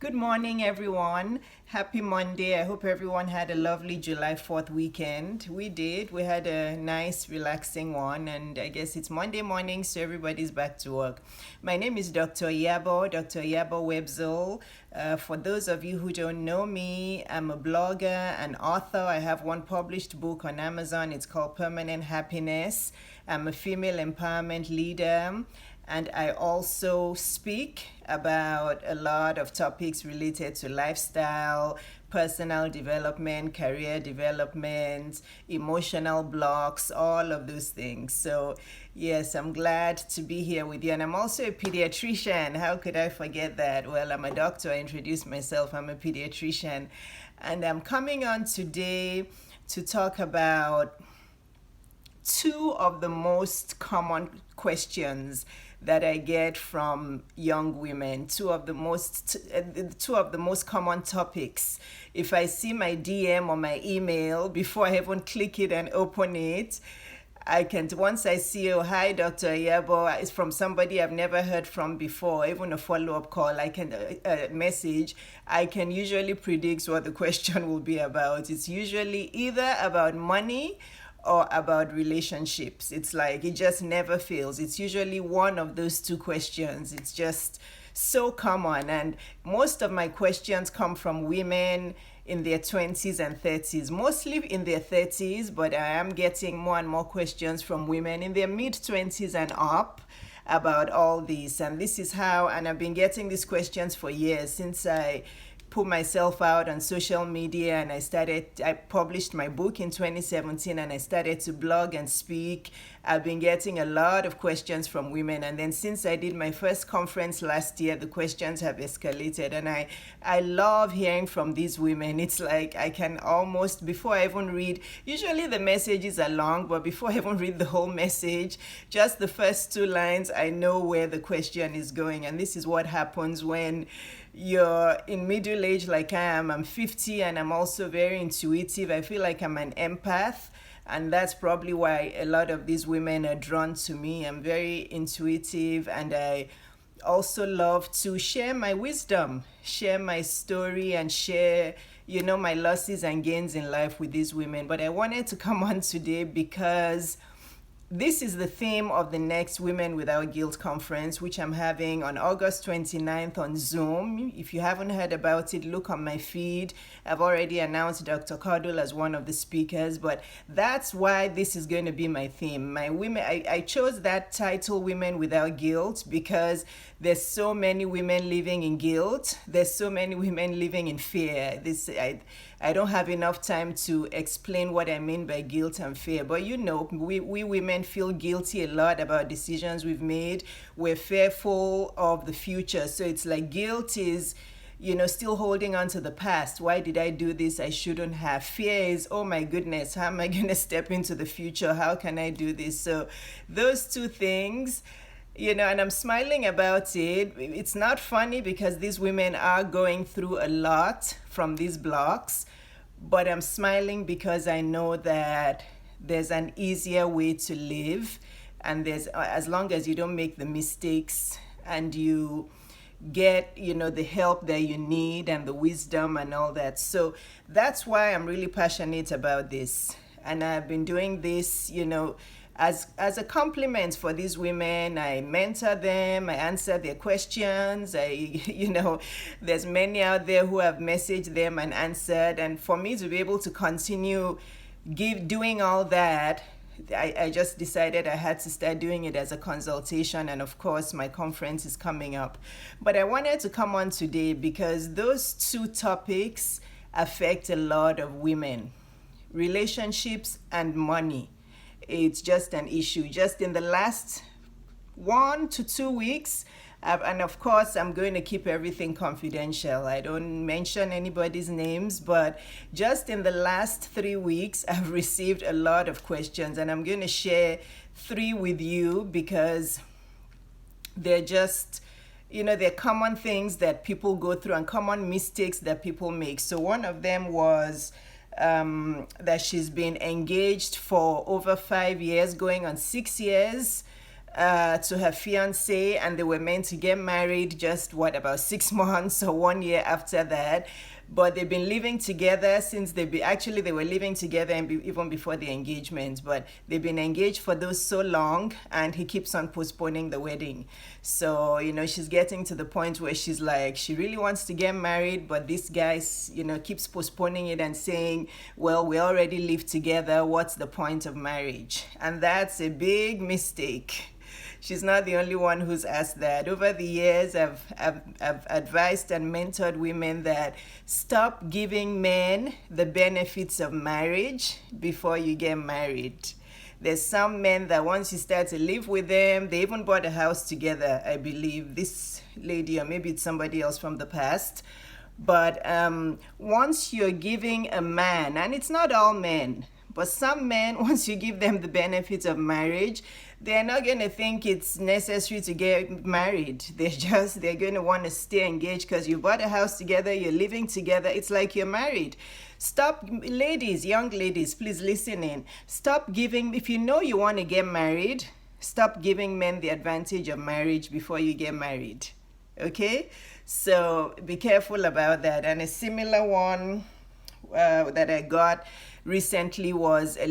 Good morning, everyone. Happy Monday. I hope everyone had a lovely July 4th weekend. We did. We had a nice, relaxing one, and I guess it's Monday morning, so everybody's back to work. My name is Dr. Yabo Webzel. For those of you who don't know me, I'm a blogger and author. I have one published book on Amazon. It's called Permanent Happiness. I'm a female empowerment leader. And I also speak about a lot of topics related to lifestyle, personal development, career development, emotional blocks, all of those things. So, yes, I'm glad to be here with you. And I'm also a pediatrician. How could I forget that? Well, I'm a doctor. I introduced myself. I'm a pediatrician. And I'm coming on today to talk about two of the most common questions that I get from young women, two of the most common topics. If I see my DM or my email, before I even click it and open it, I can, once I see, oh, hi, Dr. Yabo, it's from somebody I've never heard from before, even a follow-up call, I can message, I can usually predict what the question will be about. It's usually either about money or about relationships. It's like it just never fails. It's usually one of those two questions. It's just so common. And most of my questions come from women in their 20s and 30s, mostly in their 30s, but I am getting more and more questions from women in their mid 20s and up about all this. And this is how, and I've been getting these questions for years since I put myself out on social media, and I published my book in 2017, and I started to blog and speak. I've been getting a lot of questions from women, and then since I did my first conference last year, the questions have escalated, and I love hearing from these women. It's like I can almost, before I even read, usually the messages are long, but before I even read the whole message, just the first two lines, I know where the question is going. And this is what happens when you're in middle age like I am. I'm 50 and I'm also very intuitive. I feel like I'm an empath. And that's probably why a lot of these women are drawn to me. I'm very intuitive, and I also love to share my wisdom, share my story, and share, my losses and gains in life with these women. But I wanted to come on today because this is the theme of the next Women Without Guilt conference, which I'm having on August 29th on Zoom. If you haven't heard about it, look on my feed. I've already announced Dr. Cardle as one of the speakers, but that's why this is going to be my theme. I chose that title, Women Without Guilt, because there's so many women living in guilt. There's so many women living in fear. I don't have enough time to explain what I mean by guilt and fear, but we women feel guilty a lot about decisions we've made. We're fearful of the future. So it's like guilt is, still holding on to the past. Why did I do this? I shouldn't have. Fear is, oh my goodness, how am I going to step into the future? How can I do this? So those two things, and I'm smiling about it. It's not funny because these women are going through a lot from these blocks, but I'm smiling because I know that there's an easier way to live, and there's, as long as you don't make the mistakes and you get, the help that you need and the wisdom and all that. So that's why I'm really passionate about this. And I've been doing this, as a compliment for these women. I mentor them, I answer their questions. There's many out there who have messaged them and answered. And for me to be able to continue doing all that, I just decided I had to start doing it as a consultation. And of course, my conference is coming up. But I wanted to come on today because those two topics affect a lot of women: relationships and money. It's just an issue. Just in the last 1 to 2 weeks, and of course, I'm going to keep everything confidential. I don't mention anybody's names, but just in the last 3 weeks, I've received a lot of questions, and I'm going to share 3 with you because they're just, they're common things that people go through and common mistakes that people make. So one of them was that she's been engaged for over 5 years, going on 6 years. to her fiance, and they were meant to get married just about 6 months or 1 year after that. But they've been living together since actually they were living together even before the engagement, but they've been engaged for those so long, and he keeps on postponing the wedding. So she's getting to the point where she's like, she really wants to get married, but this guy keeps postponing it and saying, well, we already live together, what's the point of marriage? And that's a big mistake. She's not the only one who's asked that. Over the years, I've advised and mentored women that stop giving men the benefits of marriage before you get married. There's some men that once you start to live with them, they even bought a house together, I believe. This lady, or maybe it's somebody else from the past. But once you're giving a man, and it's not all men, but some men, once you give them the benefits of marriage, they're not going to think it's necessary to get married. They're going to want to stay engaged because you bought a house together, you're living together. It's like you're married. Stop, ladies, young ladies, please listen in. Stop giving, if you know you want to get married, stop giving men the advantage of marriage before you get married. Okay? So be careful about that. And a similar one that I got recently was a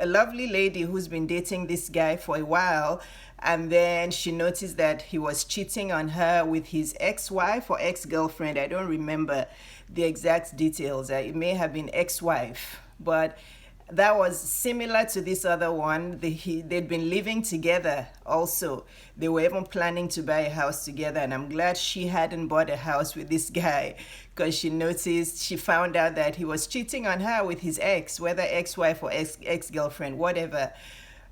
lovely lady who's been dating this guy for a while, and then she noticed that he was cheating on her with his ex-wife or ex-girlfriend. I don't remember the exact details. It may have been ex-wife, but that was similar to this other one. They'd been living together also. They were even planning to buy a house together, and I'm glad she hadn't bought a house with this guy, because she found out that he was cheating on her with his ex, whether ex-wife or ex-girlfriend, whatever.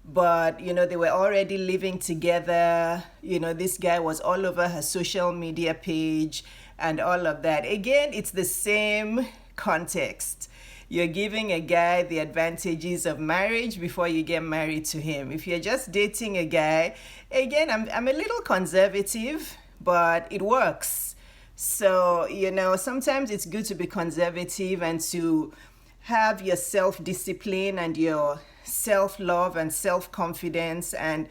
But, they were already living together. This guy was all over her social media page and all of that. Again, it's the same context. You're giving a guy the advantages of marriage before you get married to him. If you're just dating a guy, again, I'm a little conservative, but it works. So, sometimes it's good to be conservative and to have your self-discipline and your self-love and self-confidence, and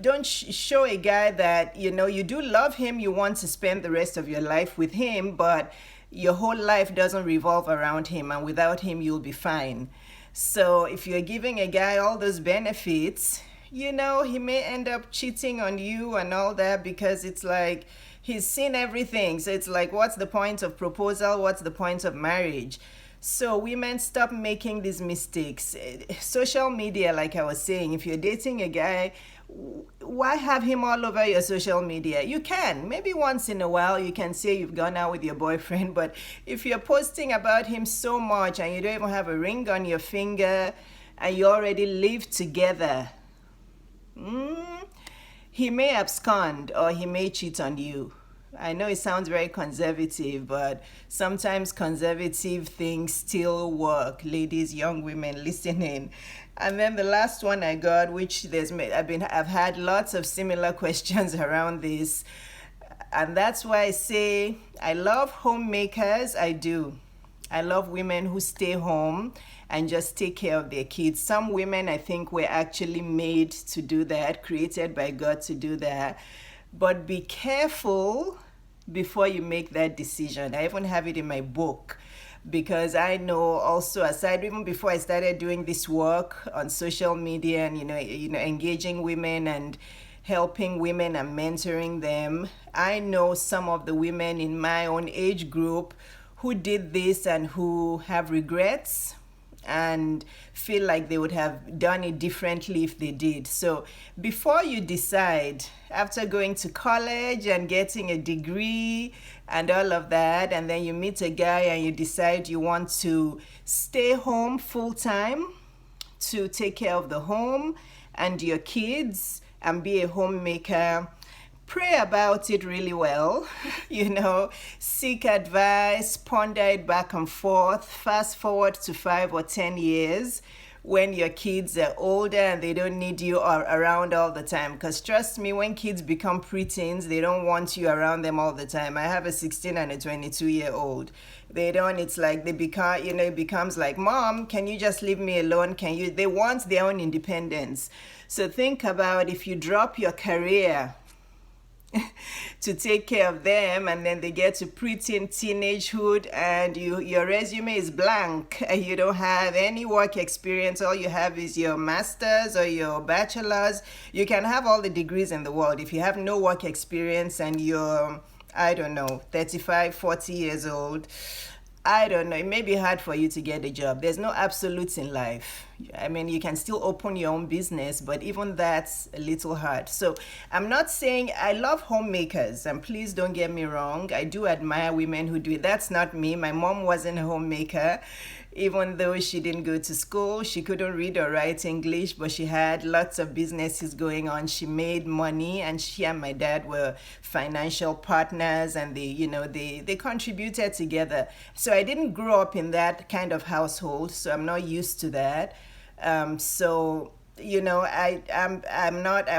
don't show a guy that you do love him, you want to spend the rest of your life with him, but your whole life doesn't revolve around him, and without him you'll be fine. So if you're giving a guy all those benefits, he may end up cheating on you and all that, because it's like he's seen everything. So it's like, what's the point of proposal? What's the point of marriage? So women, stop making these mistakes. Social media, like I was saying, if you're dating a guy, why have him all over your social media? You can. Maybe once in a while you can say you've gone out with your boyfriend, but if you're posting about him so much and you don't even have a ring on your finger and you already live together, he may abscond or he may cheat on you. I know it sounds very conservative, but sometimes conservative things still work. Ladies, young women listening. And then the last one I got, which I've had lots of similar questions around this, and that's why I say I love homemakers. I do. I love women who stay home and just take care of their kids. Some women, I think, were actually made to do that, created by God to do that. But be careful before you make that decision. I even have it in my book, because I know also, aside, even before I started doing this work on social media and engaging women and helping women and mentoring them, I know some of the women in my own age group who did this and who have regrets and feel like they would have done it differently if they did. So before you decide, after going to college and getting a degree and all of that, and then you meet a guy and you decide you want to stay home full time to take care of the home and your kids and be a homemaker, pray about it really well, seek advice, ponder it back and forth, fast forward to 5 or 10 years, when your kids are older and they don't need you around all the time. Because trust me, when kids become preteens, they don't want you around them all the time. I have a 16 and a 22-year-old. They don't, it's like they become, it becomes like, Mom, can you just leave me alone? They want their own independence. So think about if you drop your career to take care of them, and then they get to preteen teenagehood and your resume is blank and you don't have any work experience. All you have is your master's or your bachelor's. You can have all the degrees in the world. If you have no work experience and you're, I don't know, 35, 40 years old, I don't know, it may be hard for you to get a job. There's no absolutes in life. I mean, you can still open your own business, but even that's a little hard. So I'm not saying I love homemakers, and please don't get me wrong. I do admire women who do it. That's not me. My mom wasn't a homemaker. Even though she didn't go to school, she couldn't read or write English, but she had lots of businesses going on. She made money, and she and my dad were financial partners, and they contributed together. So I didn't grow up in that kind of household, so I'm not used to that. I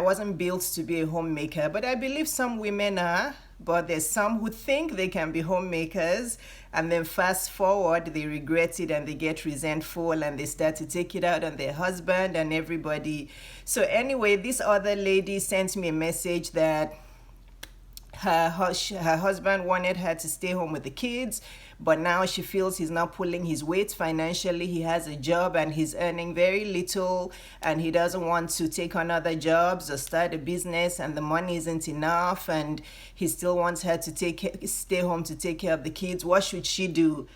wasn't built to be a homemaker, but I believe some women are. But there's some who think they can be homemakers, and then fast forward, they regret it and they get resentful and they start to take it out on their husband and everybody. So anyway, this other lady sent me a message that her husband wanted her to stay home with the kids, but now she feels he's not pulling his weight financially. He has a job and he's earning very little, and he doesn't want to take on other jobs or start a business, and the money isn't enough, and he still wants her to stay home to take care of the kids. What should she do?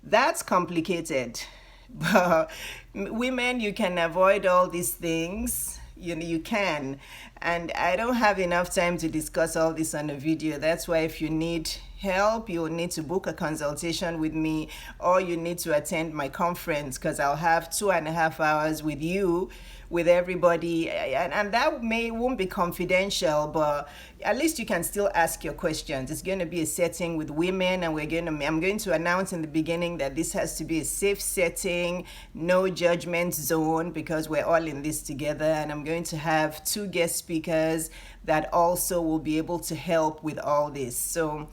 That's complicated. But women, you can avoid all these things. You can, and I don't have enough time to discuss all this on a video. That's why if you need help, you'll need to book a consultation with me, or you need to attend my conference, because I'll have 2.5 hours with you, with everybody, and that won't be confidential, but at least you can still ask your questions. It's going to be a setting with women, and I'm going to announce in the beginning that this has to be a safe setting, no judgment zone, because we're all in this together. And I'm going to have 2 guest speakers that also will be able to help with all this. So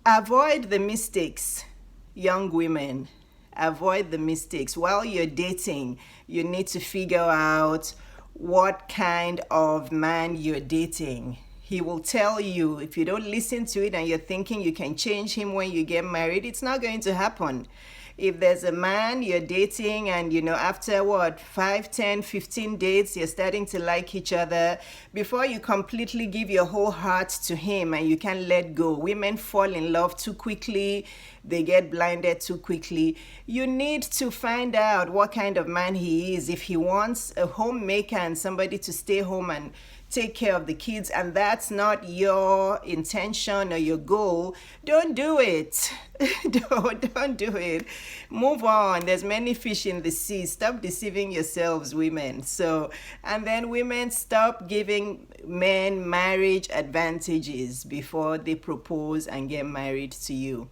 avoid the mistakes, young women. Avoid the mistakes. While you're dating, you need to figure out what kind of man you're dating. He will tell you. If you don't listen to it and you're thinking you can change him when you get married, it's not going to happen. If there's a man you're dating and after 5, 10, 15 dates, you're starting to like each other, before you completely give your whole heart to him and you can't let go. Women fall in love too quickly. They get blinded too quickly. You need to find out what kind of man he is. If he wants a homemaker and somebody to stay home and take care of the kids, and that's not your intention or your goal, don't do it. Don't do it. Move on. There's many fish in the sea. Stop deceiving yourselves, women. And then women, stop giving men marriage advantages before they propose and get married to you.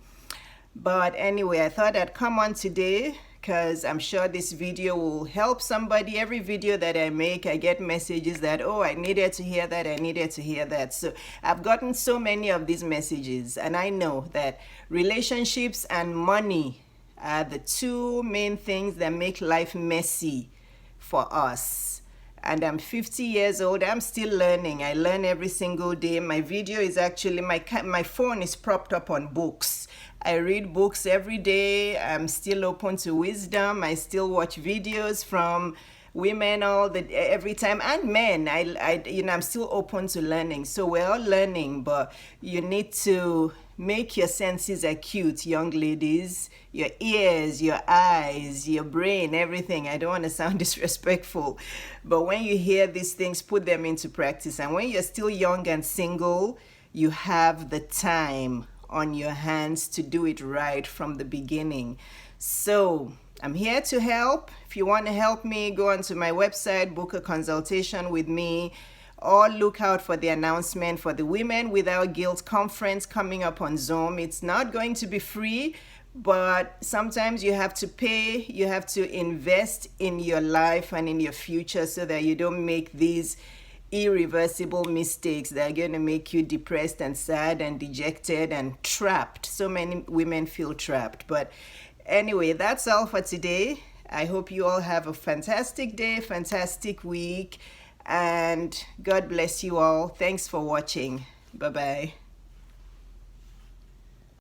But anyway, I thought I'd come on today because I'm sure this video will help somebody. Every video that I make, I get messages that, oh, I needed to hear that, I needed to hear that. So I've gotten so many of these messages, and I know that relationships and money are the 2 main things that make life messy for us. And I'm 50 years old. I'm still learning. I learn every single day. My video is actually, my phone is propped up on books. I read books every day. I'm still open to wisdom. I still watch videos from women every time, and men. I'm still open to learning. So we're all learning, but you need to make your senses acute, young ladies. Your ears, your eyes, your brain, everything. I don't want to sound disrespectful, but when you hear these things, put them into practice. And when you're still young and single, you have the time on your hands to do it right from the beginning. So I'm here to help. If you want to help me, go onto my website, book a consultation with me, or look out for the announcement for the Women Without Guilt conference coming up on Zoom. It's not going to be free, but sometimes you have to pay, you have to invest in your life and in your future so that you don't make these irreversible mistakes that are going to make you depressed and sad and dejected and trapped. So many women feel trapped. But anyway, that's all for today. I hope you all have a fantastic day, fantastic week, and God bless you all. Thanks for watching. Bye bye.